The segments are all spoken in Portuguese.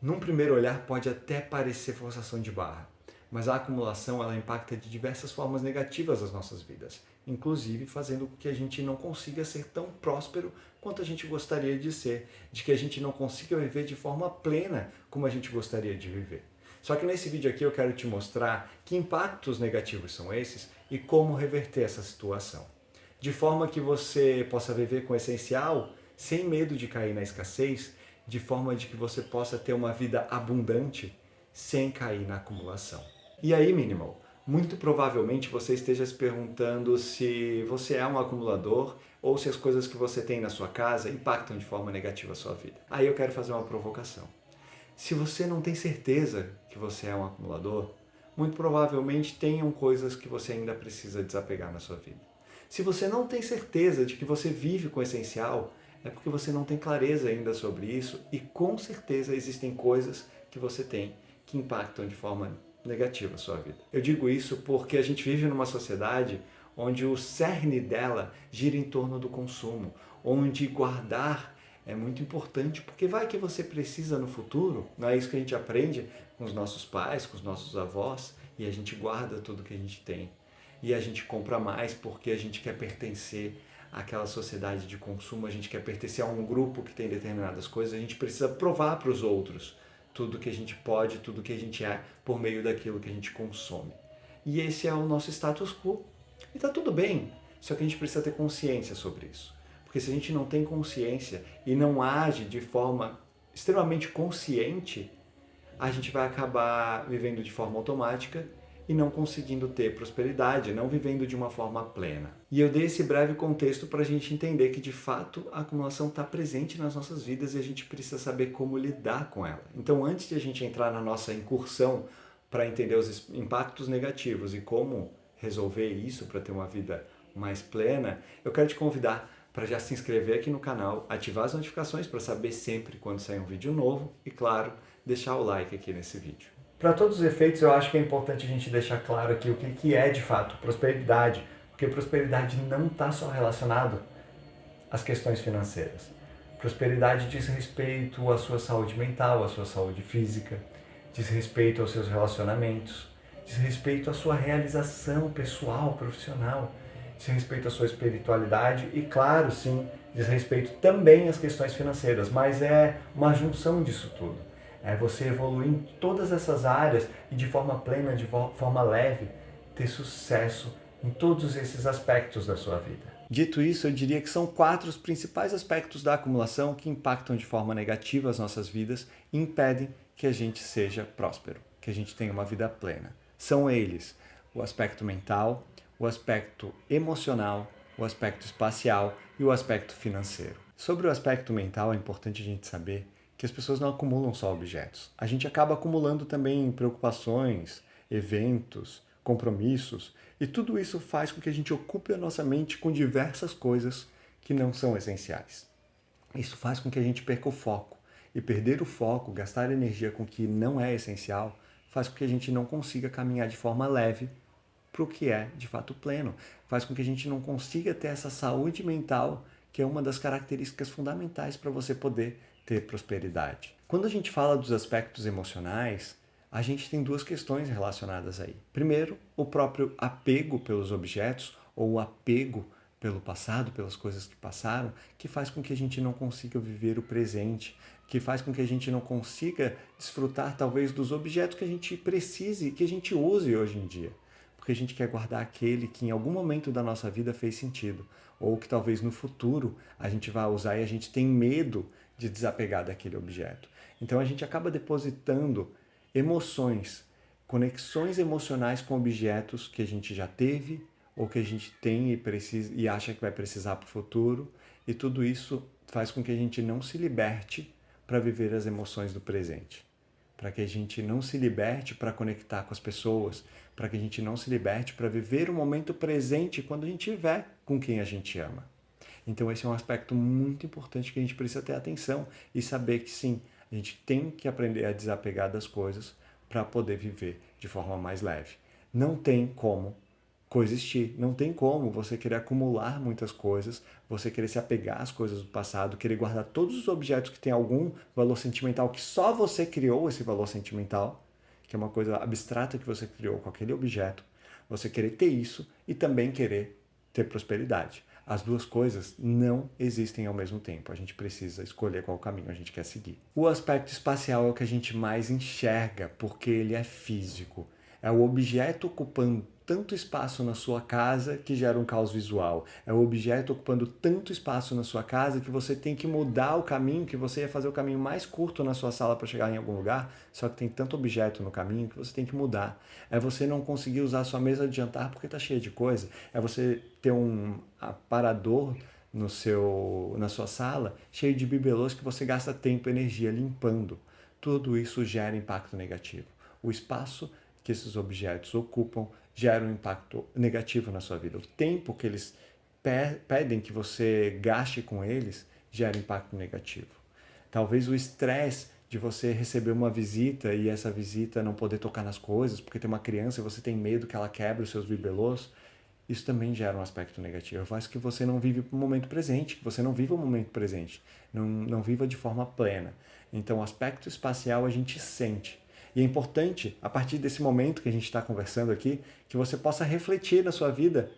Num primeiro olhar pode até parecer forçação de barra, mas a acumulação ela impacta de diversas formas negativas as nossas vidas, inclusive fazendo com que a gente não consiga ser tão próspero quanto a gente gostaria de ser, de que a gente não consiga viver de forma plena como a gente gostaria de viver. Só que nesse vídeo aqui eu quero te mostrar que impactos negativos são esses e como reverter essa situação. De forma que você possa viver com o essencial, sem medo de cair na escassez, de forma de que você possa ter uma vida abundante, sem cair na acumulação. E aí, Minimal, muito provavelmente você esteja se perguntando se você é um acumulador ou se as coisas que você tem na sua casa impactam de forma negativa a sua vida. Aí eu quero fazer uma provocação. Se você não tem certeza que você é um acumulador, muito provavelmente tenham coisas que você ainda precisa desapegar na sua vida. Se você não tem certeza de que você vive com o essencial, é porque você não tem clareza ainda sobre isso e com certeza existem coisas que você tem que impactam de forma negativa a sua vida. Eu digo isso porque a gente vive numa sociedade onde o cerne dela gira em torno do consumo, onde guardar é muito importante, porque vai que você precisa no futuro, não é isso que a gente aprende com os nossos pais, com os nossos avós, e a gente guarda tudo que a gente tem. E a gente compra mais porque a gente quer pertencer àquela sociedade de consumo, a gente quer pertencer a um grupo que tem determinadas coisas, a gente precisa provar para os outros tudo que a gente pode, tudo que a gente é, por meio daquilo que a gente consome. E esse é o nosso status quo. E tá tudo bem, só que a gente precisa ter consciência sobre isso. Porque se a gente não tem consciência e não age de forma extremamente consciente, a gente vai acabar vivendo de forma automática e não conseguindo ter prosperidade, não vivendo de uma forma plena. E eu dei esse breve contexto para a gente entender que de fato a acumulação está presente nas nossas vidas e a gente precisa saber como lidar com ela. Então, antes de a gente entrar na nossa incursão para entender os impactos negativos e como resolver isso para ter uma vida mais plena, eu quero te convidar para já se inscrever aqui no canal, ativar as notificações para saber sempre quando sair um vídeo novo e, claro, deixar o like aqui nesse vídeo. Para todos os efeitos, eu acho que é importante a gente deixar claro aqui o que é de fato prosperidade, porque prosperidade não está só relacionado às questões financeiras. Prosperidade diz respeito à sua saúde mental, à sua saúde física, diz respeito aos seus relacionamentos, diz respeito à sua realização pessoal, profissional, diz respeito à sua espiritualidade e, claro, sim, diz respeito também às questões financeiras, mas é uma junção disso tudo. É você evoluir em todas essas áreas e de forma plena, de forma leve, ter sucesso em todos esses aspectos da sua vida. Dito isso, eu diria que são 4 os principais aspectos da acumulação que impactam de forma negativa as nossas vidas e impedem que a gente seja próspero, que a gente tenha uma vida plena. São eles: o aspecto mental, o aspecto emocional, o aspecto espacial e o aspecto financeiro. Sobre o aspecto mental, é importante a gente saber que as pessoas não acumulam só objetos. A gente acaba acumulando também preocupações, eventos, compromissos, e tudo isso faz com que a gente ocupe a nossa mente com diversas coisas que não são essenciais. Isso faz com que a gente perca o foco. E perder o foco, gastar energia com o que não é essencial, faz com que a gente não consiga caminhar de forma leve para o que é de fato pleno. Faz com que a gente não consiga ter essa saúde mental, que é uma das características fundamentais para você poder ter prosperidade. Quando a gente fala dos aspectos emocionais, a gente tem 2 questões relacionadas aí. Primeiro, o próprio apego pelos objetos ou o apego pelo passado, pelas coisas que passaram, que faz com que a gente não consiga viver o presente, que faz com que a gente não consiga desfrutar talvez dos objetos que a gente precise e que a gente use hoje em dia. Porque a gente quer guardar aquele que em algum momento da nossa vida fez sentido, ou que talvez no futuro a gente vá usar e a gente tem medo de desapegar daquele objeto. Então a gente acaba depositando emoções, conexões emocionais com objetos que a gente já teve, ou que a gente tem e, precisa, e acha que vai precisar para o futuro, e tudo isso faz com que a gente não se liberte para viver as emoções do presente. Para que a gente não se liberte para conectar com as pessoas, para que a gente não se liberte para viver o momento presente quando a gente estiver com quem a gente ama. Então esse é um aspecto muito importante que a gente precisa ter atenção e saber que sim, a gente tem que aprender a desapegar das coisas para poder viver de forma mais leve. Não tem como coexistir. Não tem como você querer acumular muitas coisas, você querer se apegar às coisas do passado, querer guardar todos os objetos que têm algum valor sentimental, que só você criou esse valor sentimental, que é uma coisa abstrata que você criou com aquele objeto, você querer ter isso e também querer ter prosperidade. As duas coisas não existem ao mesmo tempo. A gente precisa escolher qual caminho a gente quer seguir. O aspecto espacial é o que a gente mais enxerga, porque ele é físico. É o objeto ocupando tanto espaço na sua casa que gera um caos visual. É o objeto ocupando tanto espaço na sua casa que você tem que mudar o caminho, que você ia fazer o caminho mais curto na sua sala para chegar em algum lugar, só que tem tanto objeto no caminho que você tem que mudar. É você não conseguir usar a sua mesa de jantar porque está cheia de coisa. É você ter um aparador na sua sala cheio de bibelôs que você gasta tempo e energia limpando. Tudo isso gera impacto negativo. O espaço que esses objetos ocupam gera um impacto negativo na sua vida. O tempo que eles pedem que você gaste com eles gera impacto negativo. Talvez o estresse de você receber uma visita e essa visita não poder tocar nas coisas porque tem uma criança e você tem medo que ela quebre os seus bibelôs, isso também gera um aspecto negativo. Faz que você não vive o momento presente, que você não viva o momento presente, não viva de forma plena. Então, o aspecto espacial a gente sente. E é importante, a partir desse momento que a gente está conversando aqui, que você possa refletir na sua vida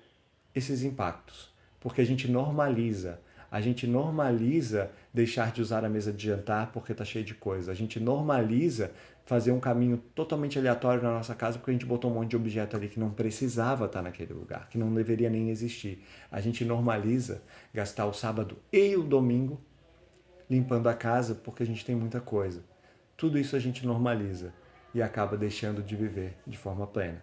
esses impactos. Porque a gente normaliza. A gente normaliza deixar de usar a mesa de jantar porque está cheio de coisa. A gente normaliza fazer um caminho totalmente aleatório na nossa casa porque a gente botou um monte de objeto ali que não precisava estar naquele lugar, que não deveria nem existir. A gente normaliza gastar o sábado e o domingo limpando a casa porque a gente tem muita coisa. Tudo isso a gente normaliza e acaba deixando de viver de forma plena.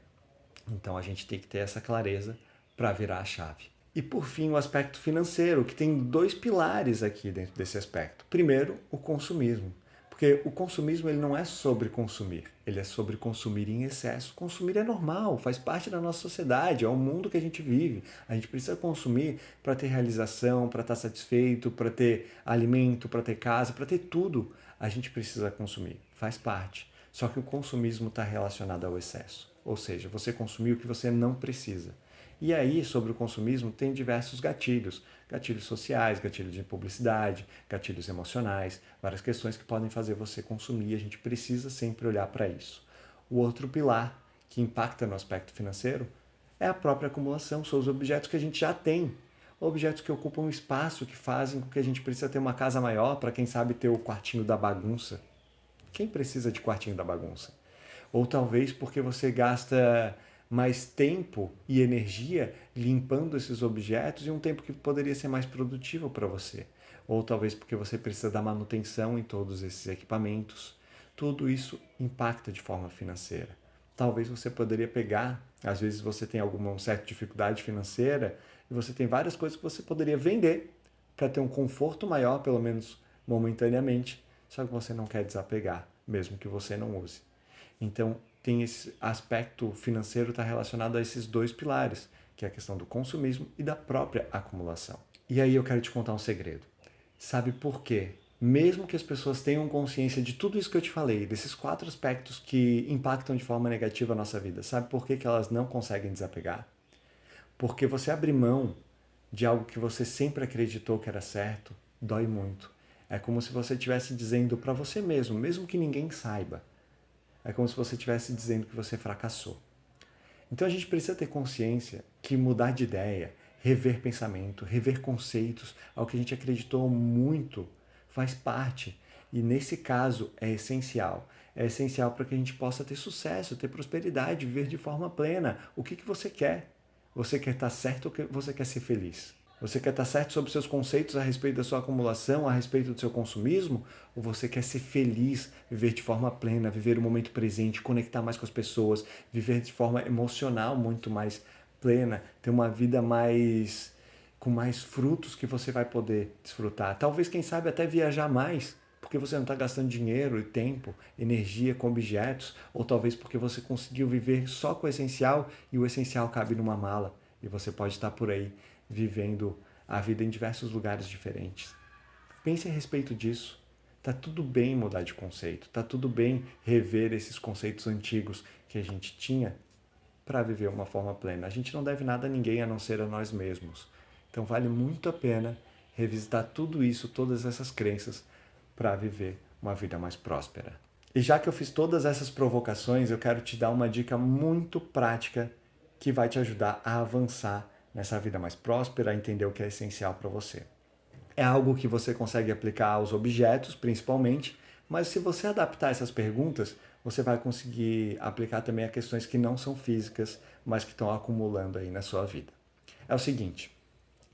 Então a gente tem que ter essa clareza para virar a chave. E por fim, o aspecto financeiro, que tem dois pilares aqui dentro desse aspecto. Primeiro, o consumismo. Porque o consumismo ele não é sobre consumir, ele é sobre consumir em excesso. Consumir é normal, faz parte da nossa sociedade, é o mundo que a gente vive. A gente precisa consumir para ter realização, para estar satisfeito, para ter alimento, para ter casa, para ter tudo. A gente precisa consumir, faz parte. Só que o consumismo está relacionado ao excesso. Ou seja, você consumir o que você não precisa. E aí, sobre o consumismo, tem diversos gatilhos. Gatilhos sociais, gatilhos de publicidade, gatilhos emocionais, várias questões que podem fazer você consumir. A gente precisa sempre olhar para isso. O outro pilar que impacta no aspecto financeiro é a própria acumulação, são os objetos que a gente já tem. Objetos que ocupam espaço, que fazem com que a gente precisa ter uma casa maior para, quem sabe, ter o quartinho da bagunça. Quem precisa de quartinho da bagunça? Ou talvez porque você gasta mais tempo e energia limpando esses objetos e um tempo que poderia ser mais produtivo para você. Ou talvez porque você precisa dar manutenção em todos esses equipamentos. Tudo isso impacta de forma financeira. Talvez você poderia pegar, às vezes você tem alguma certa dificuldade financeira e você tem várias coisas que você poderia vender para ter um conforto maior, pelo menos momentaneamente, só que você não quer desapegar, mesmo que você não use. Então, tem esse aspecto financeiro está relacionado a esses dois pilares, que é a questão do consumismo e da própria acumulação. E aí eu quero te contar um segredo. Sabe por quê? Mesmo que as pessoas tenham consciência de tudo isso que eu te falei, desses 4 aspectos que impactam de forma negativa a nossa vida, sabe por que elas não conseguem desapegar? Porque você abrir mão de algo que você sempre acreditou que era certo, dói muito. É como se você estivesse dizendo para você mesmo, mesmo que ninguém saiba, é como se você estivesse dizendo que você fracassou. Então a gente precisa ter consciência que mudar de ideia, rever pensamento, rever conceitos, ao que a gente acreditou muito, faz parte. E nesse caso é essencial. É essencial para que a gente possa ter sucesso, ter prosperidade, viver de forma plena. O que você quer? Você quer estar certo ou você quer ser feliz? Você quer estar certo sobre seus conceitos a respeito da sua acumulação, a respeito do seu consumismo? Ou você quer ser feliz, viver de forma plena, viver o momento presente, conectar mais com as pessoas, viver de forma emocional muito mais plena, ter uma vida mais com mais frutos que você vai poder desfrutar? Talvez, quem sabe, até viajar mais, porque você não está gastando dinheiro e tempo, energia com objetos, ou talvez porque você conseguiu viver só com o essencial e o essencial cabe numa mala e você pode estar por aí vivendo a vida em diversos lugares diferentes. Pense a respeito disso. Tá tudo bem mudar de conceito, tá tudo bem rever esses conceitos antigos que a gente tinha para viver uma forma plena. A gente não deve nada a ninguém a não ser a nós mesmos. Então vale muito a pena revisitar tudo isso, todas essas crenças, para viver uma vida mais próspera. E já que eu fiz todas essas provocações, eu quero te dar uma dica muito prática que vai te ajudar a avançar nessa vida mais próspera, a entender o que é essencial para você. É algo que você consegue aplicar aos objetos, principalmente, mas se você adaptar essas perguntas, você vai conseguir aplicar também a questões que não são físicas, mas que estão acumulando aí na sua vida. É o seguinte,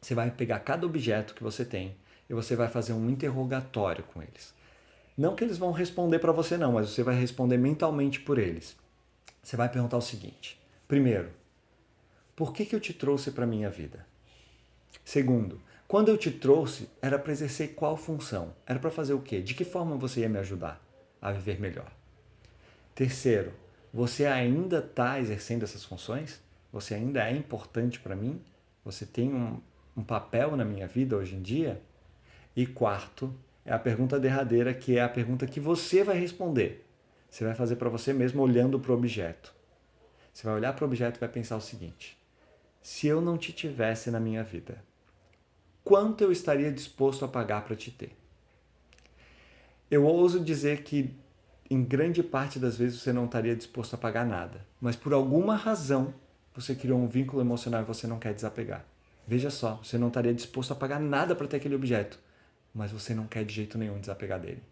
você vai pegar cada objeto que você tem e você vai fazer um interrogatório com eles. Não que eles vão responder para você não, mas você vai responder mentalmente por eles. Você vai perguntar o seguinte: primeiro, por que eu te trouxe para a minha vida? Segundo, quando eu te trouxe, era para exercer qual função? Era para fazer o quê? De que forma você ia me ajudar a viver melhor? Terceiro, você ainda está exercendo essas funções? Você ainda é importante para mim? Você tem um papel na minha vida hoje em dia? E quarto, é a pergunta derradeira, que é a pergunta que você vai responder. Você vai fazer para você mesmo olhando para o objeto. Você vai olhar para o objeto e vai pensar o seguinte: se eu não te tivesse na minha vida, quanto eu estaria disposto a pagar para te ter? Eu ouso dizer que em grande parte das vezes você não estaria disposto a pagar nada, mas por alguma razão você criou um vínculo emocional e você não quer desapegar. Veja só, você não estaria disposto a pagar nada para ter aquele objeto, mas você não quer de jeito nenhum desapegar dele.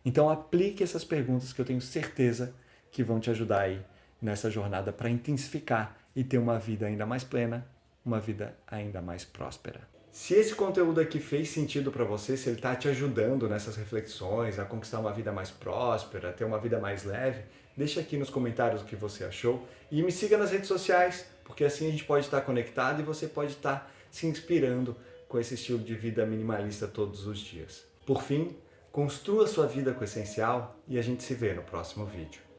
Então aplique essas perguntas que eu tenho certeza que vão te ajudar aí nessa jornada para intensificar e ter uma vida ainda mais plena, uma vida ainda mais próspera. Se esse conteúdo aqui fez sentido para você, se ele está te ajudando nessas reflexões, a conquistar uma vida mais próspera, ter uma vida mais leve, deixa aqui nos comentários o que você achou e me siga nas redes sociais, porque assim a gente pode estar conectado e você pode estar se inspirando com esse estilo de vida minimalista todos os dias. Por fim, construa sua vida com o essencial e a gente se vê no próximo vídeo.